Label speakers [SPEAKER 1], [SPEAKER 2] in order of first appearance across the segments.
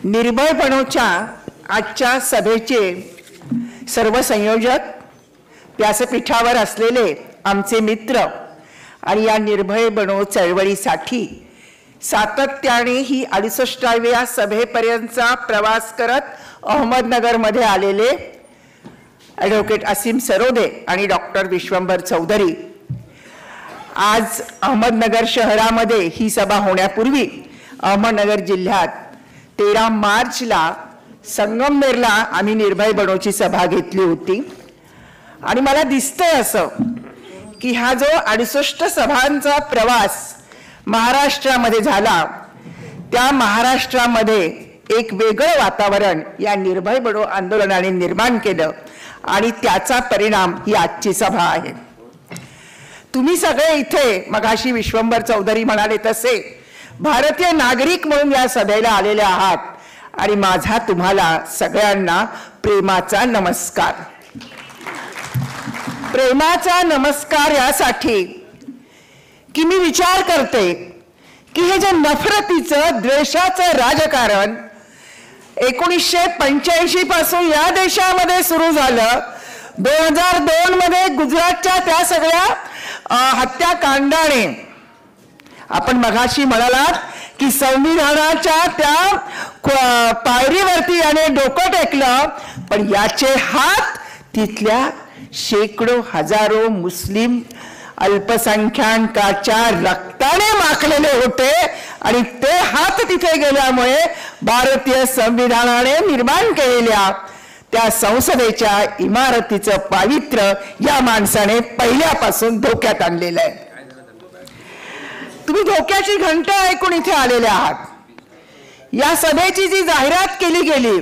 [SPEAKER 1] निर्भयपणोच्या आजच्या सभेचे सर्व संयोजक, व्यासपीठावर असलेले आमचे मित्र आणि या निर्भय बनो चळवळीसाठी सातत्याने ही 68व्या सभेपर्यंतचा प्रवास करत अहमदनगरमध्ये आलेले ॲडव्होकेट असीम सरोदे आणि डॉक्टर विश्वंभर चौधरी, आज अहमदनगर शहरामध्ये ही सभा होण्यापूर्वी अहमदनगर जिल्ह्यात 13 मार्चला संगमनेरला आम्ही निर्भय बनोची सभा घेतली होती. आणि मला दिसतंय असं की हा जो 68 सभांचा प्रवास महाराष्ट्रामध्ये झाला, त्या महाराष्ट्रामध्ये एक वेगळं वातावरण या निर्भय बनो आंदोलनाने निर्माण केलं आणि त्याचा परिणाम ही आजची सभा आहे. तुम्ही सगळे इथे मगाशी विश्वंभर चौधरी म्हणाले तसे भारतीय नागरिक म्हणून या सभेला आलेले आहात आणि माझा तुम्हाला सगळ्यांना प्रेमाचा नमस्कार. प्रेमाचा नमस्कार यासाठी की मी विचार करते की हे जे नफरतीचं, द्वेषाचं राजकारण 1985 पासून या देशामध्ये सुरू झालं, 2002 मध्ये गुजरातच्या त्या सगळ्या हत्याकांडाने, आपण मगाशी म्हणालात की संविधानाच्या त्या पायरीवरती याने डोकं टेकलं, पण याचे हात तिथल्या शेकडो हजारो मुस्लिम अल्पसंख्याकांच्या रक्ताने माखलेले होते आणि ते हात तिथे गेल्यामुळे भारतीय संविधानाने निर्माण केलेल्या त्या संसदेच्या इमारतीचं पावित्र्य या माणसाने पहिल्यापासून धोक्यात आणलेलं आहे. तुम्ही धोक्याची घंटा ऐकून इथे आलेले आहात. या सभेची जी जाहिरात केली गेली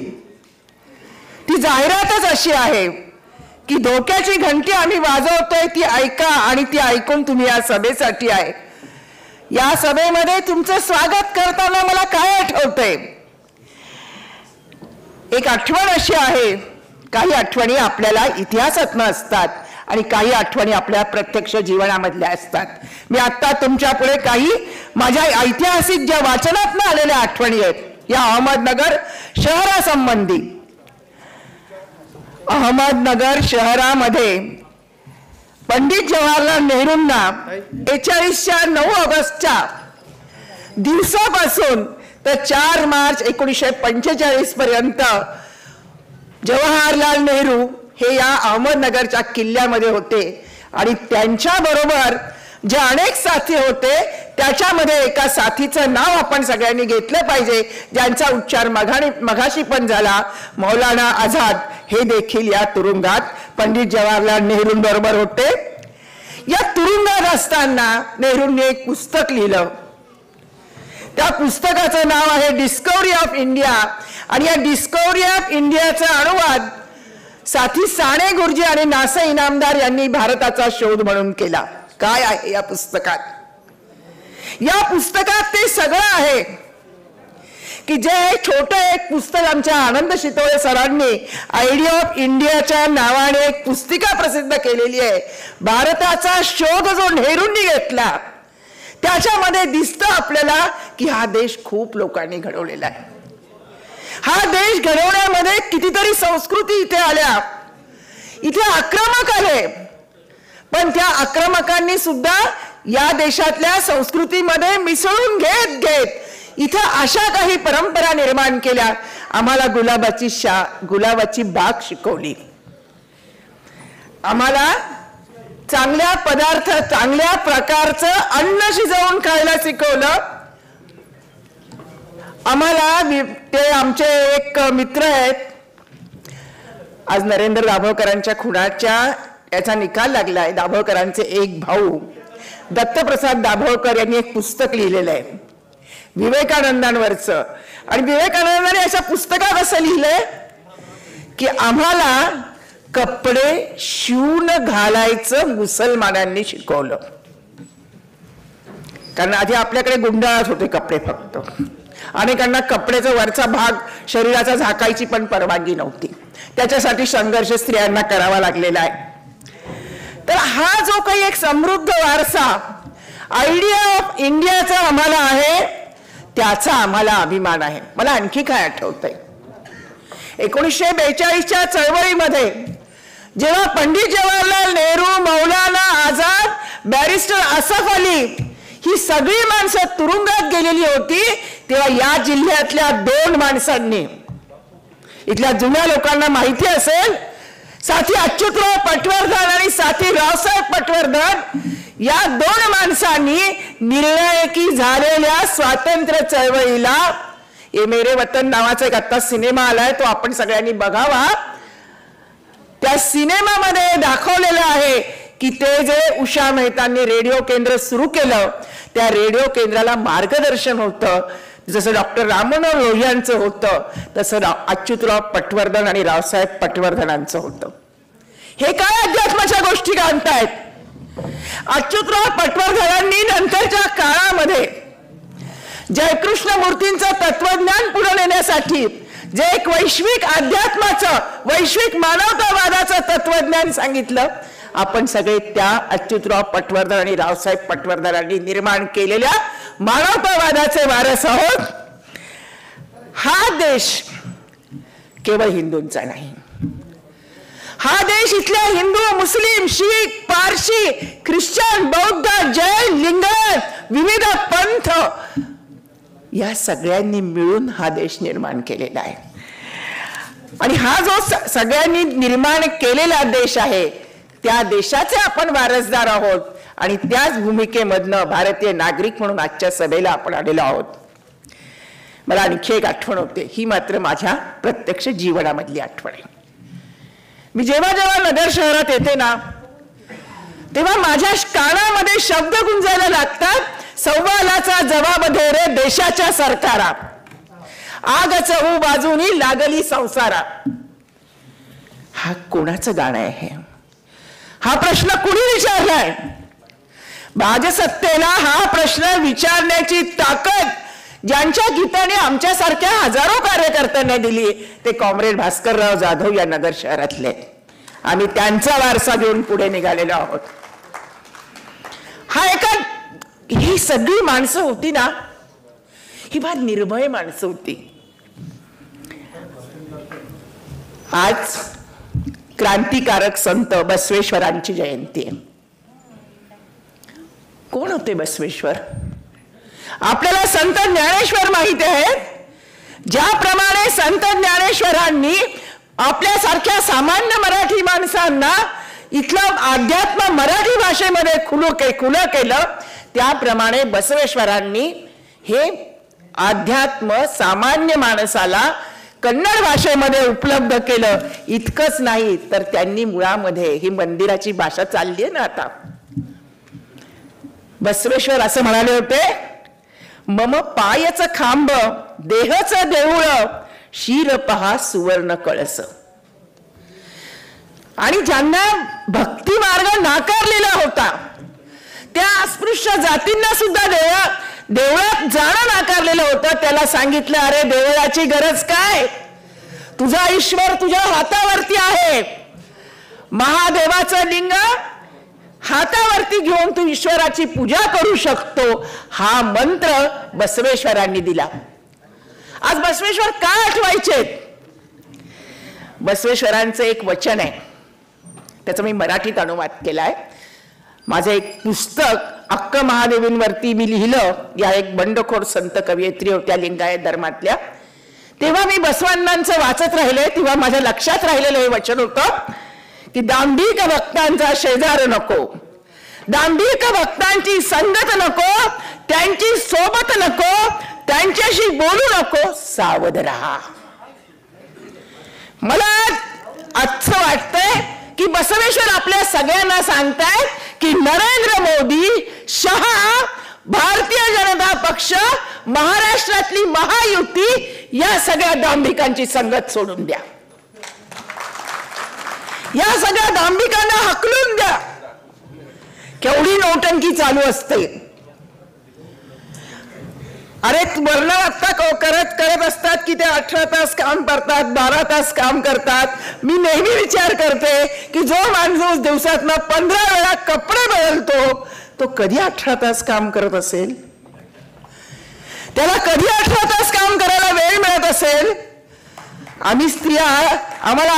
[SPEAKER 1] ती जाहिरातच अशी आहे की धोक्याची घंटी आम्ही वाजवतोय, ती ऐका आणि ती ऐकून तुम्ही या सभेसाठी आहे. या सभेमध्ये तुमचं स्वागत करताना मला काय आठवतंय, एक आठवण अशी आहे, काही आठवणी आपल्याला इतिहासातनं असतात आणि काही आठवणी आपल्या प्रत्यक्ष जीवनामधल्या असतात. मी आता तुमच्या पुढे काही माझ्या ऐतिहासिक ज्या वाचनातनं आलेल्या आठवणी आहेत या अहमदनगर शहरासंबंधी. अहमदनगर शहरामध्ये पंडित जवाहरलाल नेहरूंना 9 ऑगस्टच्या दिवसापासून तर 4 मार्च 1945 पर्यंत जवाहरलाल नेहरू हे या अहमदनगरच्या किल्ल्यामध्ये होते आणि त्यांच्या बरोबर जे अनेक साथी होते त्याच्यामध्ये एका साथीचं नाव आपण सगळ्यांनी घेतलं पाहिजे, ज्यांचा उच्चार मगाशी पण झाला, मौलाना आझाद हे देखील या तुरुंगात पंडित जवाहरलाल नेहरूंबरोबर होते. या तुरुंगात असताना नेहरूंनी एक पुस्तक लिहिलं. त्या पुस्तकाचं नाव आहे डिस्कव्हरी ऑफ इंडिया आणि या डिस्कव्हरी ऑफ इंडियाचा अनुवाद साथी साने गुरुजी आणि नासे इनामदार यांनी भारताचा शोध म्हणून केला. काय आहे या पुस्तकात? या पुस्तकात ते सगळं आहे की जे छोटं एक पुस्तक आमच्या आनंद शितोळे सरांनी आयडिया ऑफ इंडियाच्या नावाने एक पुस्तिका प्रसिद्ध केलेली आहे. भारताचा शोध जो नेहरूंनी घेतला त्याच्यामध्ये दिसतं आपल्याला की हा देश खूप लोकांनी घडवलेला आहे. हा देश घडवण्यामध्ये कितीतरी संस्कृती इथे आल्या, इथे आक्रमक आले, पण त्या आक्रमकांनी सुद्धा या देशातल्या संस्कृतीमध्ये मिसळून घेत घेत इथं अशा काही परंपरा निर्माण केल्या. आम्हाला गुलाबाची बाग शिकवली, आम्हाला चांगल्या पदार्थ, चांगल्या प्रकारचं अन्न शिजवून खायला शिकवलं. आम्हाला ते आमचे एक मित्र आहेत, आज नरेंद्र दाभोळकरांच्या खुनाच्या याचा निकाल लागलाय. दाभोळकरांचे एक भाऊ दत्तप्रसाद दाभोळकर यांनी एक पुस्तक लिहिलेलं आहे विवेकानंदांवरचं. आणि विवेकानंदांनी अशा पुस्तकात असं लिहिलंय की आम्हाला कपडे शिवून घालायचं मुसलमानांनी शिकवलं. कारण आधी आपल्याकडे गुंडाळत होते कपडे, फक्त अनेकांना कपड्याचा वरचा भाग शरीराचा झाकायची पण परवानगी नव्हती. त्याच्यासाठी संघर्ष स्त्रियांना करावा लागलेला आहे. तर हा जो काही एक समृद्ध वारसा आयडिया ऑफ इंडियाचा आम्हाला आहे त्याचा आम्हाला अभिमान आहे. मला आणखी काय आठवतंय, 1942च्या चळवळीमध्ये जेव्हा पंडित जवाहरलाल नेहरू, मौलाना आझाद, बॅरिस्टर असफ अली ही सगळी माणसं तुरुंगात गेलेली होती, तेव्हा या जिल्ह्यातल्या 2 माणसांनी, इथल्या जुन्या लोकांना माहिती असेल, साथी अच्युतराव पटवर्धन आणि साथी रावसाहेब पटवर्धन, या 2 माणसांनी निर्णायकी झालेल्या स्वातंत्र्य चळवळीला, ये मेरे वतन नावाचा एक आता सिनेमा आलाय, तो आपण सगळ्यांनी बघावा. त्या सिनेमामध्ये दाखवलेलं आहे की ते जे उषा मेहतांनी रेडिओ केंद्र सुरू केलं, त्या रेडिओ केंद्राला मार्गदर्शन होतं, जसं डॉक्टर राममनोहर लोहियांचं होतं तसं अच्युतराव पटवर्धन आणि रावसाहेब पटवर्धनांचं होतं. हे काय अध्यात्माच्या गोष्टी आणतायत? अच्युतराव पटवर्धनांनी नंतरच्या काळामध्ये जयकृष्ण मूर्तींचं तत्वज्ञान पुढे नेण्यासाठी जे एक वैश्विक अध्यात्माचं, वैश्विक मानवतावादाचं तत्वज्ञान सांगितलं, आपण सगळे त्या अच्युतराव पटवर्धन आणि रावसाहेब पटवर्धनांनी निर्माण केलेल्या मानवतावादाचे वारस आहोत. हा देश केवळ हिंदूंचा नाही, हा देश इथल्या हिंदू, मुस्लिम, शीख, पारशी, ख्रिश्चन, बौद्ध, जैन, लिंगायत, विविध पंथ या सगळ्यांनी मिळून हा देश निर्माण केलेला आहे. आणि हा जो सगळ्यांनी निर्माण केलेला देश आहे, त्या देशाचे आपण वारसदार आहोत आणि त्याच भूमिकेमधनं भारतीय नागरिक म्हणून आजच्या सभेला आपण आलेलो आहोत. मला आणखी एक आठवण होते, ही मात्र माझ्या प्रत्यक्ष जीवनामधली आठवण आहे. मी जेव्हा जेव्हा नगर शहरात येते ना, तेव्हा माझ्या कानामध्ये शब्द गुंजायला लागतात, सव्वालाचा जवाब दे रे देशाच्या सरकारा, आग चहू बाजूनी लागली संसारा. हा कोणाचं गाणं आहे? हा प्रश्न कुणी विचारलाय? भाजसत्तेला हा प्रश्न विचारण्याची ताकद ज्यांच्या गीताने आमच्यासारख्या हजारो कार्यकर्त्यांना दिली, ते कॉम्रेड भास्करराव जाधव या नगर शहरातले. आम्ही त्यांचा वारसा घेऊन पुढे निघालेलो आहोत. ही सगळी माणसं होती ना, ही फार निर्भय माणसं होती. आज क्रांतिकारक संत बसवेश्वरांची जयंती आहे. कोण होते बसवेश्वर? आपल्याला संत ज्ञानेश्वर माहिती आहे. ज्याप्रमाणे संत ज्ञानेश्वरांनी आपल्यासारख्या सामान्य मराठी माणसांना इथलं अध्यात्म मराठी भाषेमध्ये खुलं केलं, त्याप्रमाणे बसवेश्वरांनी हे अध्यात्म सामान्य माणसाला कन्नड भाषेमध्ये उपलब्ध केलं. इतकंच नाही तर त्यांनी मुळामध्ये ही मंदिराची भाषा चालली आहे ना आता. बसवेश्वर असं म्हणाले होते, मम पायच खांब देहच देऊळ शीर पहा सुवर्ण कळस. आणि ज्यांना भक्ती मार्ग नाकारलेला होता, त्या अस्पृश्य जातींना सुद्धा देवळात जाणं नाकारलेलं होतं, त्याला सांगितलं, अरे देवळाची गरज काय? तुझा ईश्वर तुझ्या हातावरती आहे. महादेवाचं लिंग हातावरती घेऊन तू ईश्वराची पूजा करू शकतो. हा मंत्र बसवेश्वरांनी दिला. आज बसवेश्वर काय आठवायचे? बसवेश्वरांचं एक वचन आहे, त्याचा मी मराठीत अनुवाद केलाय. माझं एक पुस्तक अक्क महादेवींवरती मी लिहिलं. या एक बंडखोर संत कवयित्री होत्या लिंगायत धर्मातल्या. तेव्हा मी बसवांनांचं वाचत राहिले, तेव्हा माझ्या लक्षात राहिलेलं हे वचन होतं की दांभिक भक्तांचा शेजार नको, दांभिक भक्तांची संगत नको, त्यांची सोबत नको, त्यांच्याशी बोलू नको, सावध राहा. मला असं वाटतंय की बसवेश्वर आपल्या सगळ्यांना सांगताय की नरेंद्र मोदी, शहा, भारतीय जनता पक्ष, महाराष्ट्रातली महायुती या सगळ्या दांभिकांची संगत सोडून द्या. या सगळ्या दांभिकांना हकलून द्या. केवढी नौटंकी चालू असते. अरे वर्ण आता करत असतात की ते 18 तास काम करतात, 12 तास काम करतात. मी नेहमी विचार करते की जो माणूस दिवसातनं 15 वेळा कपडे बदलतो, तो कधी 18 तास काम करत असेल? त्याला कधी 18 तास काम करायला वेळ मिळत असेल? आम्ही स्त्रिया, आम्हाला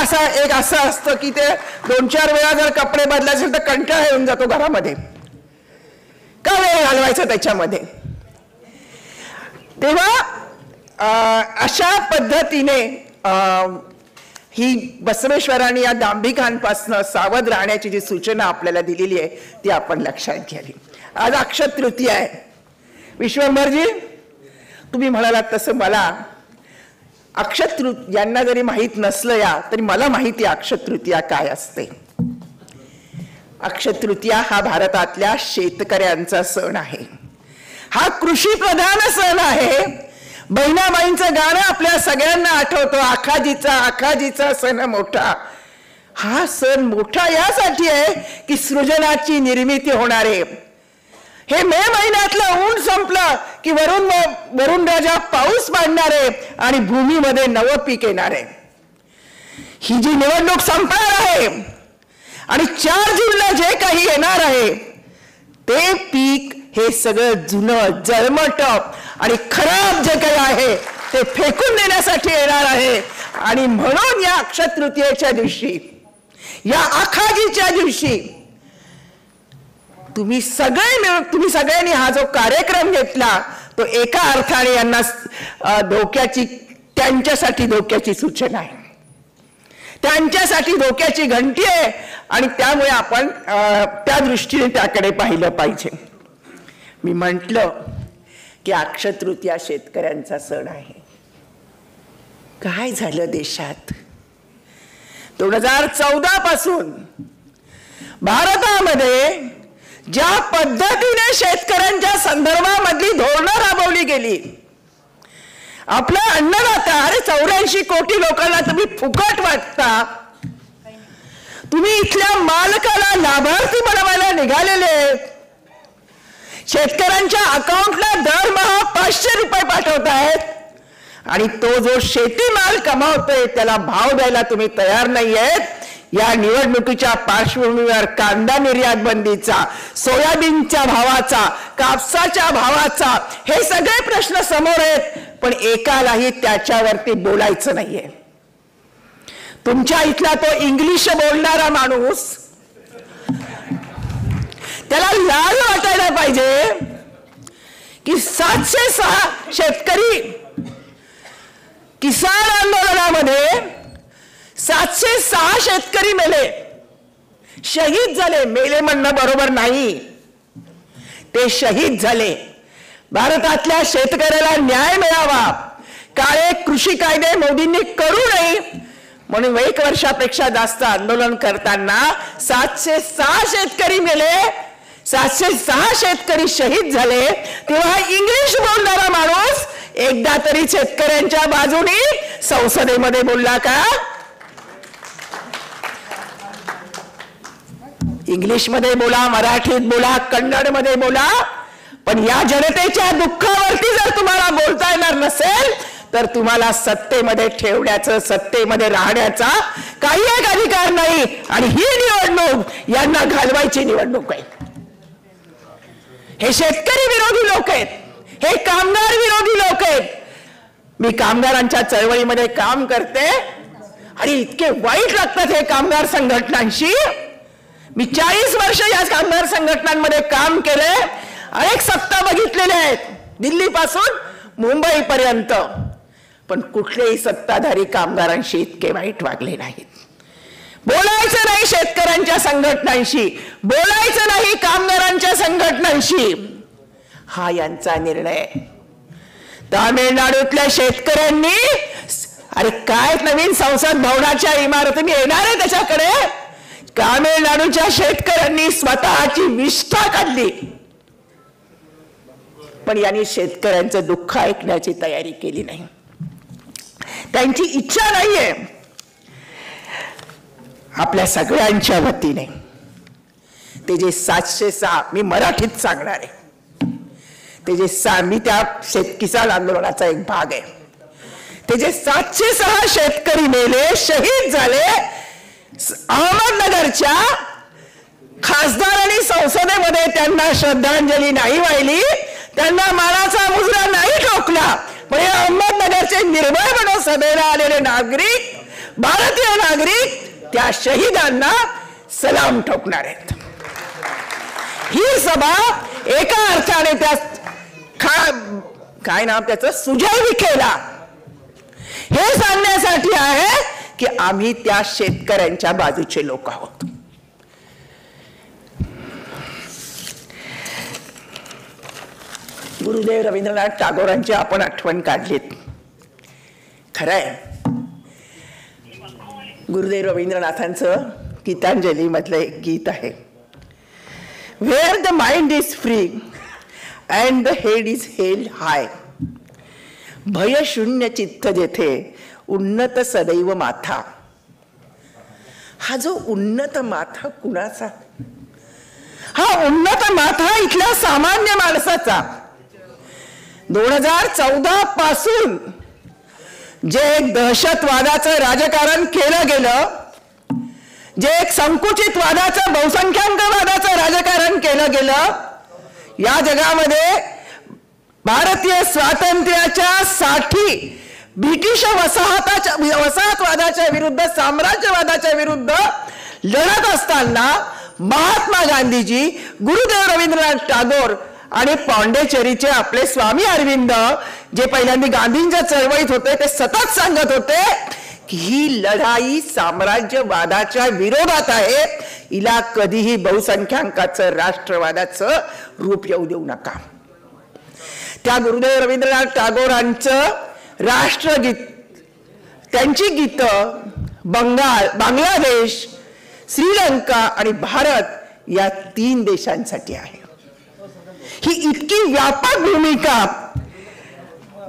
[SPEAKER 1] असं असतं की ते 2-4 वेळा जर कपडे बदलायचे असेल तर कंटाळा येऊन जातो घरामध्ये. का वेळ घालवायचा त्याच्यामध्ये? तेव्हा अशा पद्धतीने ही बसवेश्वरांनी या दांभिकांपासून सावध राहण्याची जी सूचना आपल्याला दिलेली आहे ती आपण लक्षात घ्यावी. आज अक्षय तृतीया आहे. विश्वंभरजी, तुम्ही म्हणालात तसं मला अक्षय यांना जरी माहीत नसलं या तरी मला माहिती आहे अक्षय तृतीया काय असते. अक्षय तृतीया हा भारतातल्या शेतकऱ्यांचा सण आहे. हा कृषी प्रधान सण आहे. बहिणाबाईंचं गाणं आपल्या सगळ्यांना आठवतं, आखाजीचा आखाजीचा सण मोठा. हा सण मोठा यासाठी आहे की सृजनाची निर्मिती होणार आहे. हे मे महिन्यातलं ऊन संपलं की वरुण राजा पाऊस पाडणार आहे आणि भूमीमध्ये नवं पीक येणार आहे. ही जी निवडणूक संपणार आहे आणि 4 जूनला जे काही येणार आहे ते पीक हे सगळं जुनं जळमट आणि खराब जे काही आहे ते फेकून देण्यासाठी येणार आहे. आणि म्हणून या अक्षय तृतीयेच्या दिवशी, या आखाजीच्या दिवशी तुम्ही सगळ्यांनी हा जो कार्यक्रम घेतला तो एका अर्थाने यांना त्यांच्यासाठी धोक्याची सूचना आहे, त्यांच्यासाठी धोक्याची घंटी आहे. आणि त्यामुळे आपण त्या दृष्टीने त्याकडे पाहिलं पाहिजे. मी म्हटलं की अक्षय तृतीया शेतकऱ्यांचा सण आहे. काय झालं देशात? 2014 पासून भारतामध्ये ज्या पद्धतीने शेतकऱ्यांच्या संदर्भामधली धोरणं राबवली गेली, आपला अन्नदाता, अरे 84 कोटी लोकांना तुम्ही फुकट वाटता, तुम्ही इथल्या मालकाला लाभार्थी बनवायला निघालेले, शेतकऱ्यांच्या अकाउंटला दरमहा 500 रुपये पाठवतायत आणि तो जो शेतीमाल कमावतोय त्याला भाव द्यायला तुम्ही तयार नाहीयेत. या निवडणुकीच्या पार्श्वभूमीवर कांदा निर्यात बंदीचा, सोयाबीनच्या भावाचा, कापसाच्या भावाचा हे सगळे प्रश्न समोर आहेत, पण एकालाही त्याच्यावरती बोलायचं नाहीये. तुमच्या इथला तो इंग्लिश बोलणारा माणूस, त्याला लाज वाटायला पाहिजे की 706 शेतकरी किसान आंदोलनामध्ये 706 शेतकरी मेले, शहीद झाले. मेले म्हणणं बरोबर नाही, ते शहीद झाले. भारतातल्या शेतकऱ्याला न्याय मिळावा, काळे कृषी कायदे मोदींनी करू नये म्हणून 1 वर्षापेक्षा जास्त आंदोलन करताना 706 शेतकरी मेले, 706 शेतकरी शहीद झाले. तेव्हा इंग्लिश बोलणारा माणूस एकदा तरी शेतकऱ्यांच्या बाजूने संसदेमध्ये बोलला का? इंग्लिश मध्ये बोला, मराठीत बोला, कन्नड मध्ये बोला, पण या जनतेच्या दुःखावरती जर तुम्हाला बोलता येणार नसेल तर तुम्हाला सत्तेमध्ये ठेवण्याचं, सत्तेमध्ये राहण्याचा काही एक अधिकार नाही. आणि ही निवडणूक यांना घालवायची निवडणूक आहे. हे शेतकरी विरोधी लोक आहेत, हे कामगार विरोधी लोक आहेत. मी कामगारांच्या चळवळीमध्ये काम करते आणि इतके वाईट लागतात हे कामगार संघटनांशी. मी 40 वर्ष या कामगार संघटनांमध्ये काम केले, अनेक सत्ता बघितलेल्या आहेत, दिल्लीपासून मुंबईपर्यंत, पण कुठलेही सत्ताधारी कामगारांशी इतके वाईट वागले नाहीत. बोलायचं नाही शेतकऱ्यांच्या संघटनांशी, बोलायचं नाही कामगारांच्या संघटनांशी, हा यांचा निर्णय. तामिळनाडूतल्या शेतकऱ्यांनी, अरे काय नवीन संसद भवनाच्या इमारतीने येणार आहे त्याच्याकडे, तामिळनाडूच्या शेतकऱ्यांनी स्वतःची विष्ठा काढली, पण यांनी शेतकऱ्यांचं दुःख ऐकण्याची तयारी केली नाही. त्यांची इच्छा नाहीये. आपल्या सगळ्यांच्या वतीने ते जे 706, मी मराठीत सांगणार आहे, ते जे मी त्या किसान आंदोलनाचा एक भाग आहे, ते जे 706 शेतकरी मेले, शहीद झाले, अहमदनगरच्या खासदारांनी संसदेमध्ये त्यांना श्रद्धांजली नाही वाहिली, त्यांना मानाचा मुजरा नाही ठोकला, पण हे अहमदनगरचे निर्भयपणे सभेला आलेले नागरिक, भारतीय नागरिक त्या शहीदांना सलाम ठोकणार आहेत. ही सभा एका अर्थाने त्या काय नाव त्याचं, सुजय विखेला हे सांगण्यासाठी आहे की आम्ही त्या शेतकऱ्यांच्या बाजूचे लोक आहोत. गुरुदेव रवींद्रनाथ टागोरांची आपण आठवण काढलीत. खरंय, गुरुदेव रवींद्रनाथांचं गीतांजली मधलं एक गीत आहे, where the mind is free and the head is held high, भय शून्य चित्त जेथे उन्नत सदैव माथा. हा जो उन्नत माथा कुणाचा? हा उन्नत माथा इथल्या सामान्य माणसाचा. 2014 पासून जे एक दहशतवादाचं राजकारण केलं गेलं, जे एक संकुचित वादाचं, बहुसंख्याकवादाचं राजकारण केलं गेलं, या जगामध्ये भारतीय स्वातंत्र्याच्या साठी ब्रिटिश वसाहतवादाच्या विरुद्ध, साम्राज्यवादाच्या विरुद्ध लढत असताना महात्मा गांधीजी, गुरुदेव रवींद्रनाथ टागोर आणि पॉंडेचेरीचे आपले स्वामी अरविंद, जे पहिल्यांदा गांधींच्या चळवळीत होते, ते सतत सांगत होते की ही लढाई साम्राज्यवादाच्या विरोधात आहे, हिला कधीही बहुसंख्याकाचं, राष्ट्रवादाचं रूप येऊ देऊ नका. त्या गुरुदेव रवींद्रनाथ टागोरांचं राष्ट्रगीत, त्यांची गीतं बंगाल, बांगलादेश, श्रीलंका आणि भारत या 3 देशांसाठी आहे. ही इतकी व्यापक भूमिका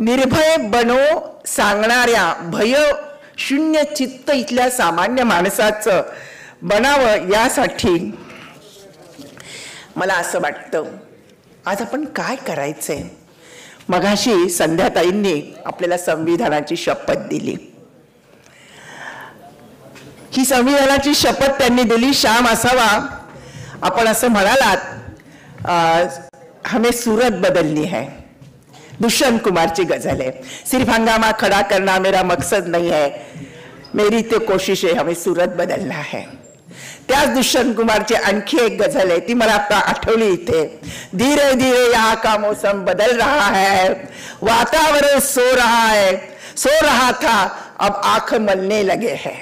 [SPEAKER 1] निर्भय बनो सांगणाऱ्या, भय शून्य चित्त इथल्या सामान्य माणसाचं बनावं, यासाठी मला असं वाटतं आज आपण काय करायचंय. मगाशी संध्याताईंनी आपल्याला संविधानाची शपथ दिली. ही संविधानाची शपथ त्यांनी दिली, श्याम असावा. आपण असं म्हणालात, हमें सूरत बदलनी है, दुष्यंत कुमारची गजल आहे. सिर्फ हंगामा खड़ा करना मेरा मकसद नहीं है, मेरी तो कोशिश है, हमें सूरत बदलना है. त्याच दुष्यंत कुमारची आणखी एक गजल आहे, ती मला आता आठवली इथे. धीरे धीरे यहाँ का मौसम बदल रहा है, वातावरण सो रहा है, सो रहा था अब आंख मलने लगे है.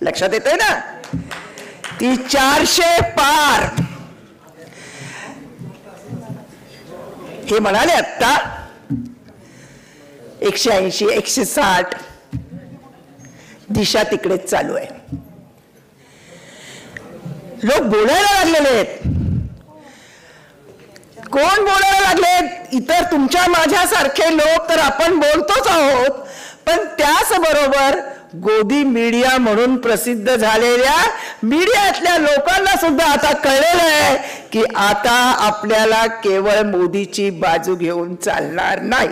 [SPEAKER 1] लक्षात येते ना? ती 400 पार हे म्हणाले. आता 180, 160 दिशा तिकडेच चालू आहे. लोक बोलायला लागलेले आहेत. कोण बोलायला लागलेत? इतर तुमच्या माझ्यासारखे लोक तर आपण बोलतोच आहोत, पण त्याचबरोबर गोदी मीडिया म्हणून प्रसिद्ध झालेल्या मीडियातल्या लोकांना सुद्धा आता कळलेलं आहे की आता आपल्याला केवळ मोदीची बाजू घेऊन चालणार नाही.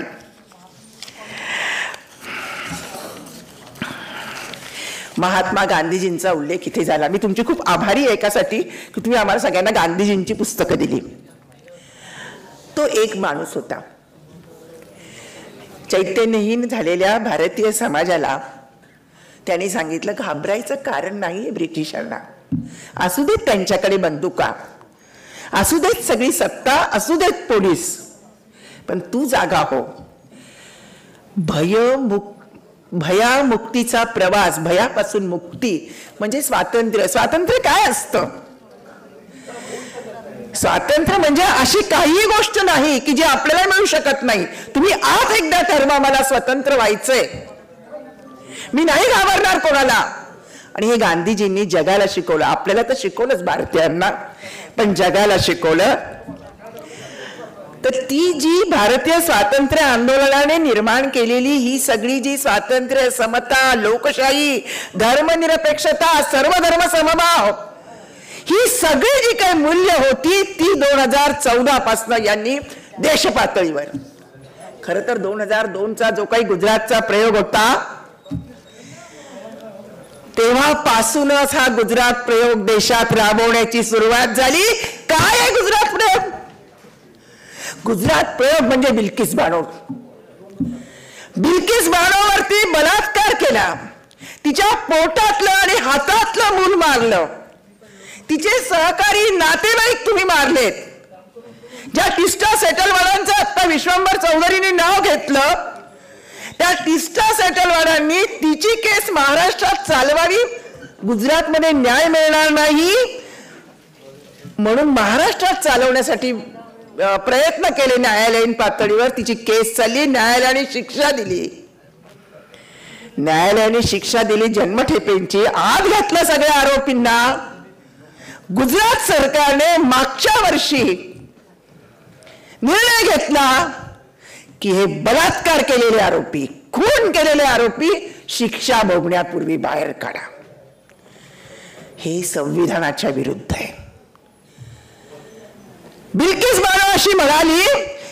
[SPEAKER 1] महात्मा गांधीजींचा उल्लेख इथे झाला. मी तुमची खूप आभारी आहे एकासाठी की तुम्ही आम्हाला सगळ्यांना गांधीजींची पुस्तकं दिली. तो एक माणूस होता, चैतन्यहीन झालेल्या भारतीय समाजाला त्यांनी सांगितलं घाबरायचं कारण नाही ब्रिटिशांना. असू देत त्यांच्याकडे बंदुका, असू देत सगळी सत्ता, असू देत पोलीस, पण तू जागा हो. भयामुक्तीचा प्रवास, भयापासून मुक्ती म्हणजे स्वातंत्र्य. स्वातंत्र्य काय असतं? स्वातंत्र्य म्हणजे अशी काही गोष्ट नाही की जी आपल्याला मिळू शकत नाही. तुम्ही आज एकदा ठरवा मला स्वतंत्र व्हायचंय, मी नाही घाबरणार कोणाला. आणि हे गांधीजींनी जगाला शिकवलं. आपल्याला तर शिकवलंच भारतीयांना, पण जगाला शिकवलं. तर ती जी भारतीय स्वातंत्र्य आंदोलनाने निर्माण केलेली ही सगळी जी स्वातंत्र्य, समता, लोकशाही, धर्मनिरपेक्षता, सर्वधर्म समभाव, ही सगळी जी काही मूल्य होती ती 2014 पासून यांनी देश पातळीवर, खरं तर 2002चा जो काही गुजरातचा प्रयोग होता तेव्हापासूनच हा गुजरात प्रयोग देशात राबवण्याची सुरुवात झाली. काय आहे गुजरात प्रयोग? गुजरात प्रयोग म्हणजे बिल्किस बानो. बिल्किस बानोवरती बलात्कार केला, तिच्या पोटातलं आणि हातातलं मूल मारलं, तिचे सहकारी नातेवाईक तुम्ही मारलेत. ज्या टिस्टा सेटलवाडांचं आता विश्वंभर चौधरीने नाव घेतलं, त्या टिस्टा सेटलवाडांनी तिची केस महाराष्ट्रात चालवावी, गुजरातमध्ये न्याय मिळणार नाही म्हणून महाराष्ट्रात चालवण्यासाठी प्रयत्न केले. न्यायालयीन पातळीवर तिची केस चालली, न्यायालयाने शिक्षा दिली. न्यायालयाने शिक्षा दिली जन्मठेपेंची. आत घातलं सगळ्या आरोपींना. गुजरात सरकारने मागच्या वर्षी निर्णय घेतला की हे बलात्कार केलेले आरोपी, खून केलेले आरोपी शिक्षा भोगण्यापूर्वी बाहेर काढा. हे संविधानाच्या विरुद्ध आहे. बिल्किस बानो अशी म्हणाली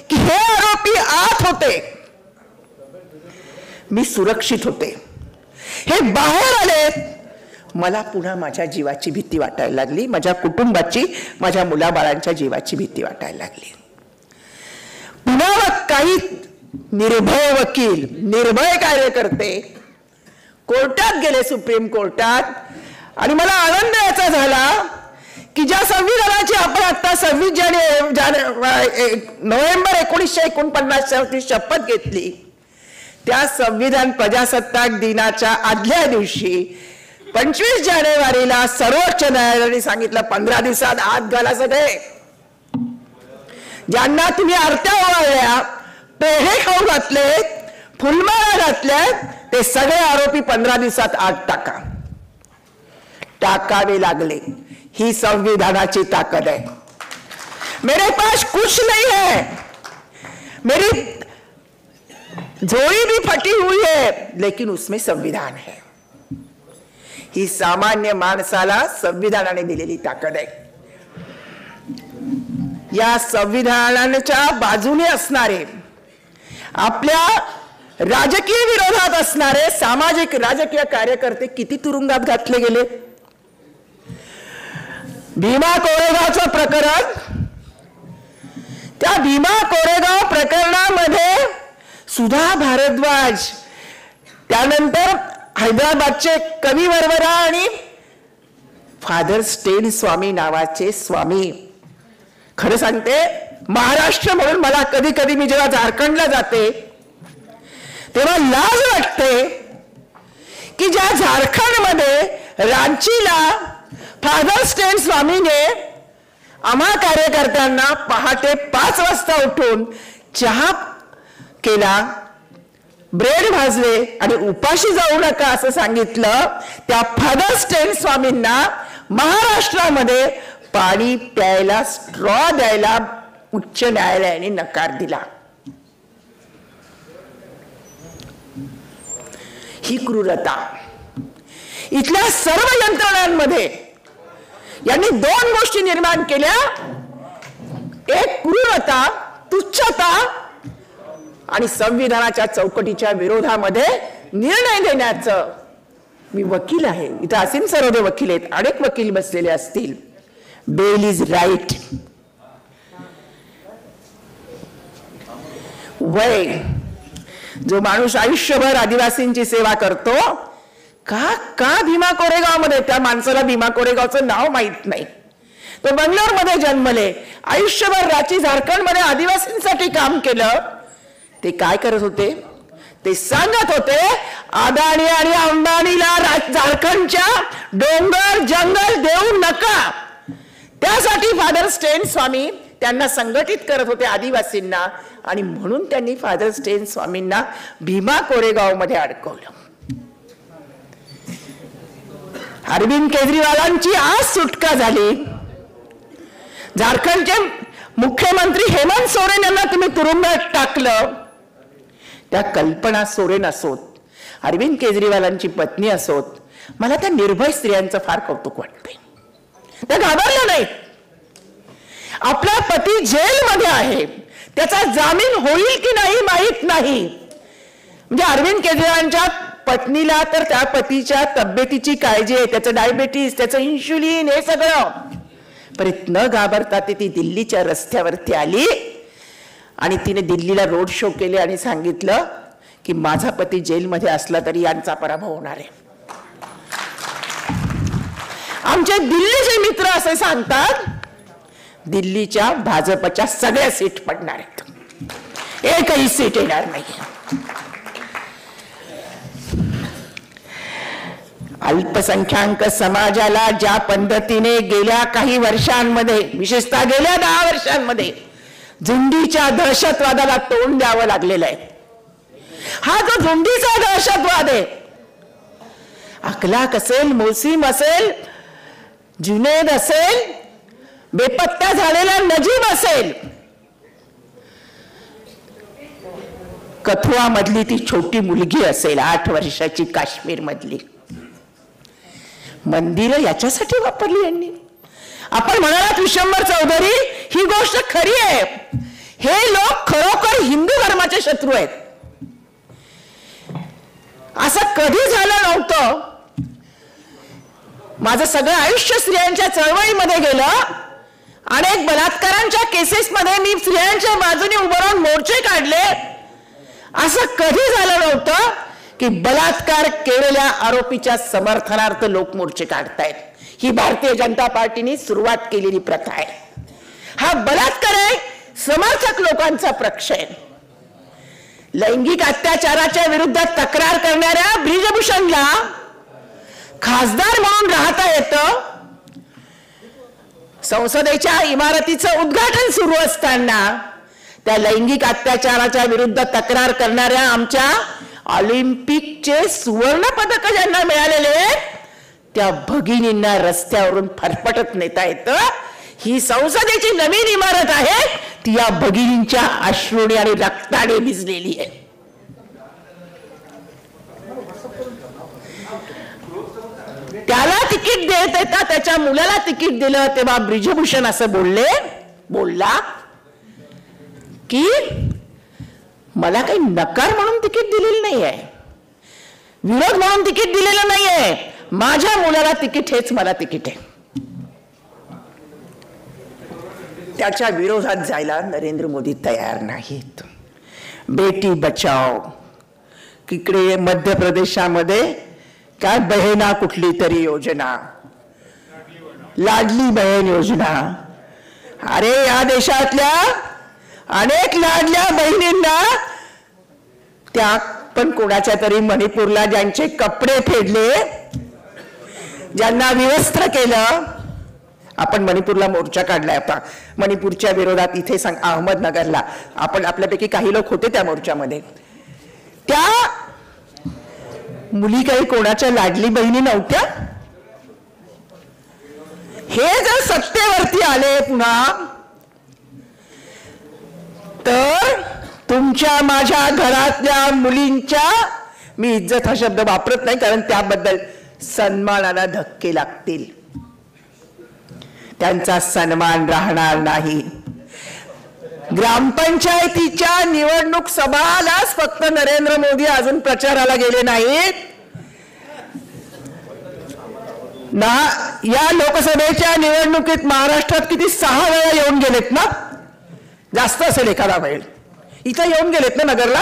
[SPEAKER 1] की हे आरोपी आत होते, मी सुरक्षित होते, हे बाहेर आले, मला पुन्हा माझ्या जीवाची भीती वाटायला लागली, माझ्या कुटुंबाची, माझ्या मुलाबाळांच्या जीवाची भीती वाटायला लागली. पुन्हा काही निर्भय वकील, निर्भय कार्यकर्ते कोर्टात गेले, सुप्रीम कोर्टात. आणि मला आनंद याचा झाला की ज्या संविधानाची आपण आता 26 नोव्हेंबर 1949 शपथ घेतली, त्या संविधान प्रजासत्ताक दिनाच्या आदल्या दिवशी 25 जानेवारीला सर्वोच्च न्यायालयाने सांगितलं 15 दिवसात आत घाला सगळे. ज्यांना तुम्ही आरत्या ओवाळल्या, पेढे खाऊ घातले, फुलमाळा घातल्या, ते सगळे आरोपी 15 दिवसात आत टाका. टाकावे लागले. ही संविधानाची ताकद है. मेरे पास कुछ नहीं है, मेरी झोली भी फटी हुई है, लेकिन उसमें संविधान है. ही सामान्य माणसाला संविधानाने दिलेली ताकद आहे. या संविधानाच्या बाजूने असणारे, आपल्या राजकीय विरोधात असणारे सामाजिक राजकीय कार्यकर्ते किती तुरुंगात घातले गेले. भीमा कोरेगावचं प्रकरण, त्या भीमा कोरेगाव प्रकरणामध्ये सुधा भारद्वाज, त्यानंतर हैदराबादचे कवी वरवरा आणि फादर स्टेन स्वामी नावाचे स्वामी. खरं सांगते, महाराष्ट्र म्हणून मला कधी कधी मी जेव्हा झारखंडला जाते तेव्हा लाज वाटते की ज्या झारखंडमध्ये रांचीला फादर स्टेन स्वामीने आम्हा कार्यकर्त्यांना पहाटे 5 वाजता उठून चहा केला, ब्रेड भाजले आणि उपाशी जाऊ नका असं सांगितलं, त्या फादर स्टेन स्वामींना महाराष्ट्रामध्ये पाणी प्यायला स्ट्रॉ द्यायला उच्च न्यायालयाने नकार दिला. ही क्रूरता इथल्या सर्व यंत्रणांमध्ये यांनी 2 गोष्टी निर्माण केल्या. एक क्रूरता, तुच्छता आणि संविधानाच्या चौकटीच्या विरोधामध्ये निर्णय देण्याचं. मी वकील आहे, इथं असीम सरोदे वकील आहेत, अनेक वकील बसलेले असतील. Bail is right. वय जो माणूस आयुष्यभर आदिवासींची सेवा करतो, का भीमा कोरेगाव मध्ये, त्या माणसाला भीमा कोरेगावचं नाव माहित नाही. तो बंगलोर मध्ये जन्मले, आयुष्यभर रांची झारखंड मध्ये आदिवासींसाठी काम केलं. ते काय करत होते? ते सांगत होते अदानी आणि अंबानीला झारखंडच्या डोंगर जंगल देऊ नका. त्यासाठी फादर स्टेन स्वामी त्यांना संघटित करत होते, आदिवासींना. आणि म्हणून त्यांनी फादर स्टेन स्वामींना भीमा कोरेगाव मध्ये अडकवलं. अरविंद केजरीवालांची आज सुटका झाली. झारखंडचे मुख्यमंत्री हेमंत सोरेन यांना तुम्ही तुरुंगात टाकलं. त्या कल्पना सोरेन असोत, अरविंद केजरीवालांची पत्नी असोत, मला त्या निर्भय स्त्रियांचं फार कौतुक वाटते. त्या घाबरल्या नाहीत. आपला पती जेलमध्ये आहे, त्याचा जामीन होईल की नाही माहित नाही. म्हणजे अरविंद केजरीवालांच्या पत्नीला तर त्या पतीच्या तब्येतीची काळजी आहे, त्याचं डायबिटीस, त्याचं इन्शुलिन, हे सगळं. परत न घाबरता ती दिल्लीच्या रस्त्यावरती आली आणि तिने दिल्लीला रोड शो केले आणि सांगितलं की माझा पती जेलमध्ये असला तरी यांचा पराभव होणार आहे. आमचे दिल्लीचे मित्र असे सांगतात दिल्लीच्या भाजपच्या सगळ्या सीट पडणार आहेत, एकही सीट येणार नाही. अल्पसंख्याक समाजाला ज्या पद्धतीने गेल्या काही वर्षांमध्ये, विशेषतः गेल्या 10 वर्षांमध्ये झुंडीच्या दहशतवादाला तोंड द्यावं लागलेलं आहे. हा जो झुंडीचा दहशतवाद आहे, अखलाक असेल, मोसीम असेल, जुनेद असेल, बेपत्ता झालेला नजीब असेल, कथुआ मधली ती छोटी मुलगी असेल 8 वर्षाची काश्मीर मधली, मंदिरं याच्यासाठी वापरली यांनी. आपण म्हणालात विश्वंभर चौधरी, ही गोष्ट खरी आहे. हे लोक खरोखर हिंदू धर्माचे शत्रू आहेत. असं कधी झालं नव्हतं. माझं सगळं आयुष्य स्त्रियांच्या चळवळीमध्ये गेलं. अनेक बलात्कारांच्या केसेसमध्ये मी स्त्रियांच्या बाजूने उभं राहून मोर्चे काढले. असं कधी झालं नव्हतं की बलात्कार केलेल्या आरोपीच्या समर्थनार्थ लोक मोर्चे काढतायत. ही भारतीय जनता पार्टीने सुरुवात केलेली प्रथा आहे. हा बलात्कार आहे समर्थक लोकांचा पक्ष आहे. लैंगिक अत्याचाराच्या विरुद्ध तक्रार करणाऱ्या ब्रिजभूषणला खासदार म्हणून राहता येतं. संसदेच्या इमारतीचं उद्घाटन सुरू असताना त्या लैंगिक अत्याचाराच्या विरुद्ध तक्रार करणाऱ्या आमच्या ऑलिम्पिकचे सुवर्ण पदक ज्यांना मिळालेले त्या भगिनींना रस्त्यावरून फरफटत नेता येतं. ही संसदेची नवीन इमारत आहे, ती या भगिनींच्या अश्रूने आणि रक्ताने भिजलेली आहे. त्याला तिकीट देत येता त्याच्या मुलाला तिकीट दिलं तेव्हा ब्रिजभूषण असं बोलला की मला काही नकार म्हणून तिकीट दिलेलं नाहीये, विरोध म्हणून तिकीट दिलेलं नाहीये, माझ्या मुलाला तिकीट हेच मला तिकीट आहे. त्याच्या विरोधात जायला नरेंद्र मोदी तयार नाहीत. बेटी बचाओ, इकडे मध्य प्रदेशामध्ये काय बहिणा कुठली तरी योजना, लाडली बहीण योजना. अरे या देशातल्या अनेक लाडल्या बहिणींना, त्या पण कोणाच्या तरी मणिपूरला ज्यांचे कपडे फेडले, ज्यांना विवस्त्र केलं. आपण मणिपूरला मोर्चा काढलाय आता मणिपूरच्या विरोधात. इथे अहमदनगरला आपण आपल्यापैकी काही लोक होते त्या मोर्चामध्ये. त्या मुली काही कोणाच्या लाडली बहिणी नव्हत्या. हे जर सत्तेवरती आले पुन्हा तर तुमच्या माझ्या घरातल्या मुलींच्या, मी इज्जत हा शब्द वापरत नाही कारण त्याबद्दल सन्मानाला धक्के लागतील, त्यांचा सन्मान राहणार नाही. ग्रामपंचायतीच्या निवडणूक सभालाच फक्त नरेंद्र मोदी अजून प्रचाराला गेले नाहीत ना. या लोकसभेच्या निवडणुकीत महाराष्ट्रात किती 6 वेळा येऊन गेलेत ना, जास्त असेल एखादा वेळ. इथं येऊन गेलेत ना नगरला.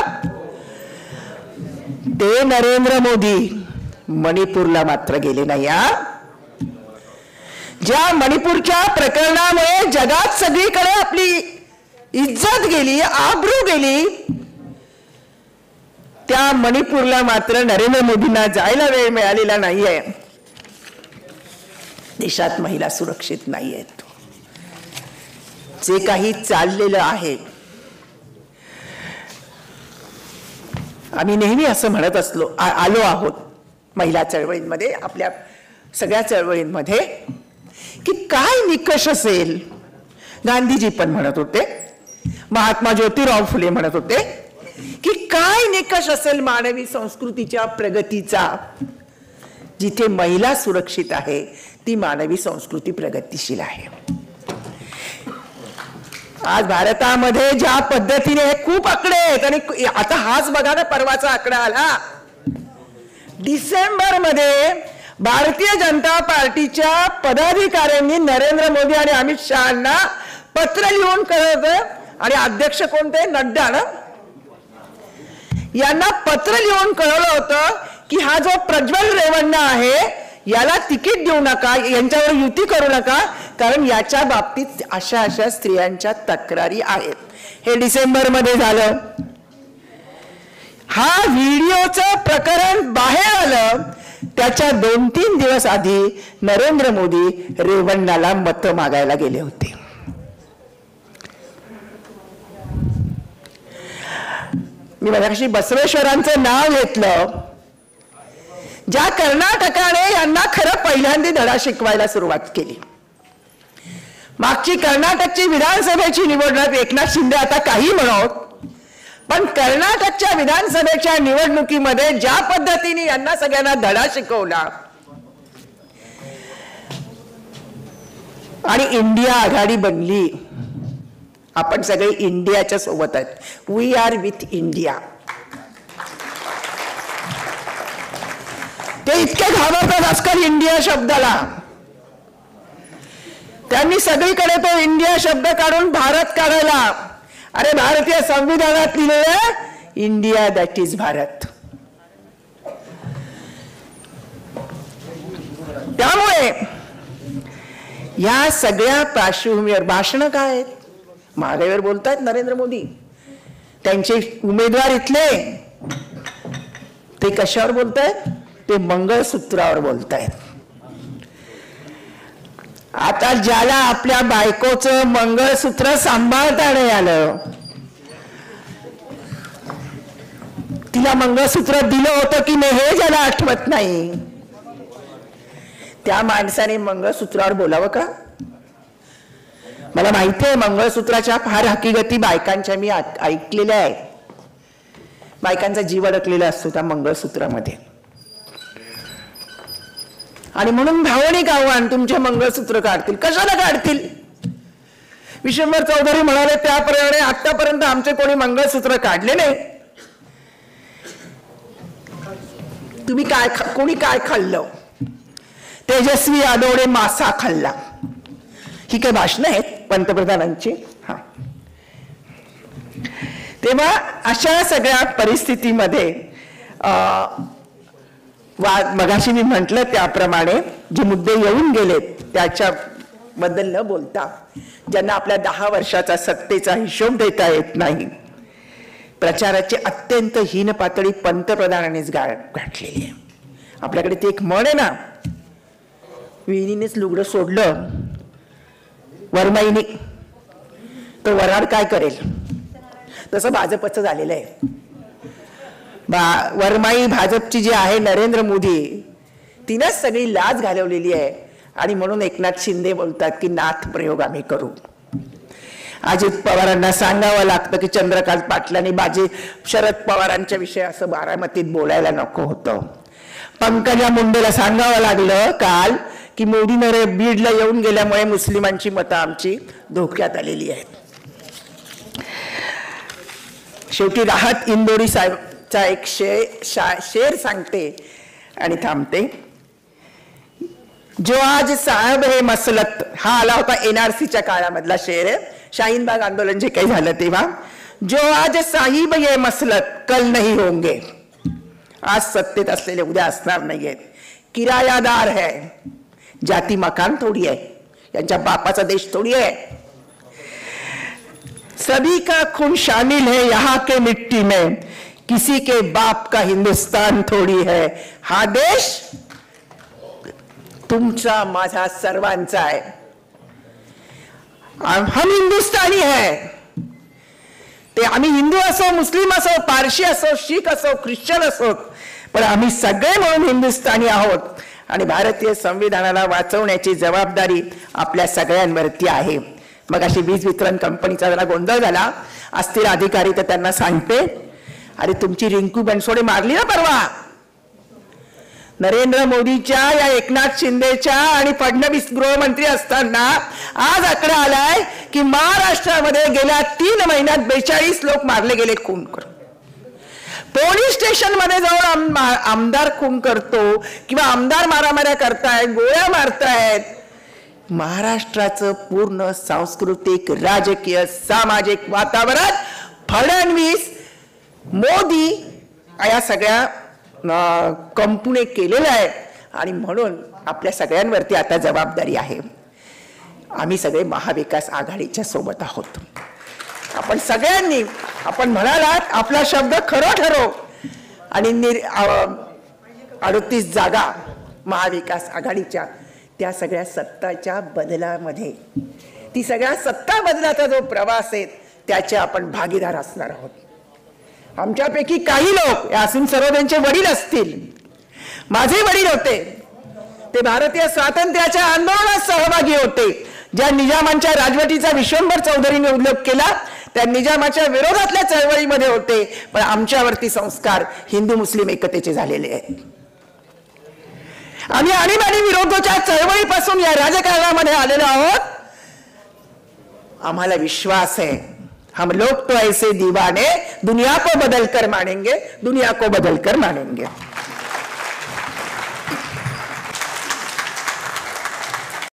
[SPEAKER 1] ते नरेंद्र मोदी मणिपूरला मात्र गेले नाही. ज्या मणिपूरच्या प्रकरणामुळे जगात सगळीकडे आपली इज्जत गेली, आबरू गेली, त्या मणिपूरला मात्र नरेंद्र मोदींना जायला वेळ मिळालेला नाहीये. देशात महिला सुरक्षित नाहीयेत. जे काही चाललेलं आहे, आम्ही नेहमी असं म्हणत आलो आहोत महिला चळवळींमध्ये, आपल्या सगळ्या चळवळींमध्ये, की काय निकष असेल. गांधीजी पण म्हणत होते, महात्मा ज्योतिराव फुले म्हणत होते की काय निकष असेल मानवी संस्कृतीच्या प्रगतीचा. जिथे महिला सुरक्षित आहे ती मानवी संस्कृती प्रगतिशील आहे. आज भारतामध्ये ज्या पद्धतीने हे खूप आकडे आहेत, आणि आता हाच बघा ना परवाचा आकडा आला डिसेंबर मध्ये. भारतीय जनता पार्टीच्या पदाधिकाऱ्यांनी नरेंद्र मोदी आणि अमित शहांना पत्र लिहून कळवलं आणि अध्यक्ष कोणते? नड्डा ना. यांना पत्र लिहून कळवलं होतं की हा जो प्रज्वल रेवण्णा आहे याला तिकीट देऊ नका, यांच्यावर युती करू नका, कारण याच्या बाबतीत अशा अशा स्त्रियांच्या तक्रारी आहेत. हे डिसेंबर मध्ये झालं. हा व्हिडिओचं प्रकरण बाहेर आलं त्याच्या 2-3 दिवस आधी नरेंद्र मोदी रेवण्णाला मतं मागायला गेले होते. मी माझ्याशी बसवेश्वरांचं नाव घेतलं, ज्या कर्नाटकाने यांना खरं पहिल्यांदा धडा शिकवायला सुरुवात केली. मागची कर्नाटकची विधानसभेची निवडणूक एकनाथ शिंदे आता काही म्हणत, पण कर्नाटकच्या विधानसभेच्या निवडणुकीमध्ये ज्या पद्धतीने यांना सगळ्यांना धडा शिकवला आणि इंडिया आघाडी बनली. आपण सगळे इंडियाच्या सोबत आहेत. We are with India. ते इतके घाबरतात आजकाल इंडिया शब्दाला. त्यांनी सगळीकडे तो इंडिया शब्द काढून भारत काढायला. अरे भारतीय संविधानात लिहिलेलं इंडिया दॅट इज भारत. त्यामुळे या सगळ्या पार्श्वभूमीवर भाषण काय आहेत? महागाईवर बोलतायत नरेंद्र मोदी. त्यांचे उमेदवार इथले ते कशावर बोलतायत? ते मंगळसूत्रावर बोलतायत. आता ज्याला आपल्या बायकोचं मंगळसूत्र सांभाळता नाही आलं, तिला मंगळसूत्र दिलं होतं की नाही हे ज्याला आठवत नाही, त्या माणसाने मंगळसूत्रावर बोलावं का? मला माहिती आहे मंगळसूत्राच्या फार हकीकती बायकांच्या मी ऐकलेल्या आहेत. बायकांचा जीव अडकलेला असतो त्या मंगळसूत्रामध्ये. आणि म्हणून भावनिक आव्हान, तुमचे मंगळसूत्र काढतील. कशाला काढतील? विश्वंभर चौधरी म्हणाले त्याप्रमाणे आतापर्यंत आमचे कोणी मंगळसूत्र काढले नाही. तुम्ही काय कोणी काय खाल्लं? तेजस्वी यादवने मासा खाल्ला. ही काय भाषण आहेत पंतप्रधानांची? हा. तेव्हा अशा सगळ्या परिस्थितीमध्ये मगाशी मी म्हटलं त्याप्रमाणे जे मुद्दे येऊन गेलेत त्याच्याबद्दल न बोलता, ज्यांना आपल्या 10 वर्षाचा सत्तेचा हिशोब देता येत नाही, प्रचाराची अत्यंत हीन पातळी पंतप्रधानांनीच गाठलेली आहे. आपल्याकडे ती एक म्हण आहे ना, विहिरीनेच लुगडं सोडलं वरमाईने तो वराड काय करेल, तसं भाजपचं झालेलं आहे. वरमाई भाजपची जी आहे नरेंद्र मोदी, तिनंच सगळी लाज घालवलेली आहे. आणि म्हणून एकनाथ शिंदे बोलतात की नाथ प्रयोग आम्ही करू. अजित पवारांना सांगावं लागतं की चंद्रकांत पाटलांनी शरद पवारांच्या विषयी असं बारामतीत बोलायला नको होतं. पंकजा मुंडेला सांगावं लागलं काल की मोदीने बीडला येऊन गेल्यामुळे मुस्लिमांची मतं आमची धोक्यात आलेली आहेत. शेवटी राहत इंदोरी साहेबचा एक शेर सांगते आणि थांबते. जो आज साहेब हे मसलत, हा आला होता NRCच्या काळामधला शेर आहे, शाहीन बाग आंदोलन जे काही झालं तेव्हा. जो आज साहिब ये मसलत कल नहीं होंगे, आज सत्तेत असलेले उद्या असणार नाहीयेत. किरायादार है, जाती मकान थोडी आहे, यांच्या बापाचा देश थोडी आहे. सभी का खून शामिल है यहाँ के मिट्टी में, किसी के बाप का हिंदुस्तान थोडी है. हा देश तुमचा माझा सर्वांचा आहे. हम हिंदुस्तानी है. ते आम्ही हिंदू असो, मुस्लिम असो, पारशी असो, शीख असो, ख्रिश्चन असो, पण आम्ही सगळे म्हणून हिंदुस्तानी आहोत. आणि भारतीय संविधानाला वाचवण्याची जबाबदारी आपल्या सगळ्यांवरती आहे. मग अशी वीज वितरण कंपनीचा जरा गोंधळ झाला. असतील अधिकारी तर त्यांना सांगते, अरे तुमची रिंकू बनसोडे मारली ना परवा, नरेंद्र मोदीच्या या एकनाथ शिंदेच्या आणि फडणवीस गृहमंत्री असताना आज आकडा आलाय की महाराष्ट्रामध्ये गेल्या 3 महिन्यात 42 लोक मारले गेले खून करून. पोलीस स्टेशन मध्ये जाऊन आमदार खून करतो किंवा आमदार मारामाऱ्या करतायत, गोळ्या मारतायत, महाराष्ट्राचं पूर्ण सांस्कृतिक, राजकीय, सामाजिक वातावरण फडणवीस, मोदी या सगळ्या कंपनी केलेलं आहे आणि म्हणून आपल्या सगळ्यांवरती आता जबाबदारी आहे. आम्ही सगळे महाविकास आघाडीच्या सोबत आहोत. आपण सगळ्यांनी, आपण म्हणालात आपला शब्द खरा ठरो आणि 38 जागा महाविकास आघाडीच्या त्या सगळ्या सत्ताच्या बदलामध्ये, ती सगळ्या सत्ता बदलाचा जो प्रवास आहे त्याचे आपण भागीदार असणार आहोत. आमच्यापैकी काही लोक यासिन सरोदेंचे वडील असतील, माझे वडील होते, ते भारतीय स्वातंत्र्याच्या आंदोलनात सहभागी होते. ज्या निजामांच्या राजवटीचा विश्वंभर चौधरीने उल्लेख केला त्या निजामाच्या विरोधातल्या चळवळीमध्ये होते, पण आमच्यावरती संस्कार हिंदू मुस्लिम एकतेचे झालेले आहेत. आम्ही आणीबाणी विरोधाच्या चळवळीपासून या राजकारणामध्ये आलेलो आहोत. आम्हाला विश्वास है, हम लोग तो ऐसे दीवाने दुनिया को बदल कर मानेंगे, दुनिया को बदल कर मानेंगे.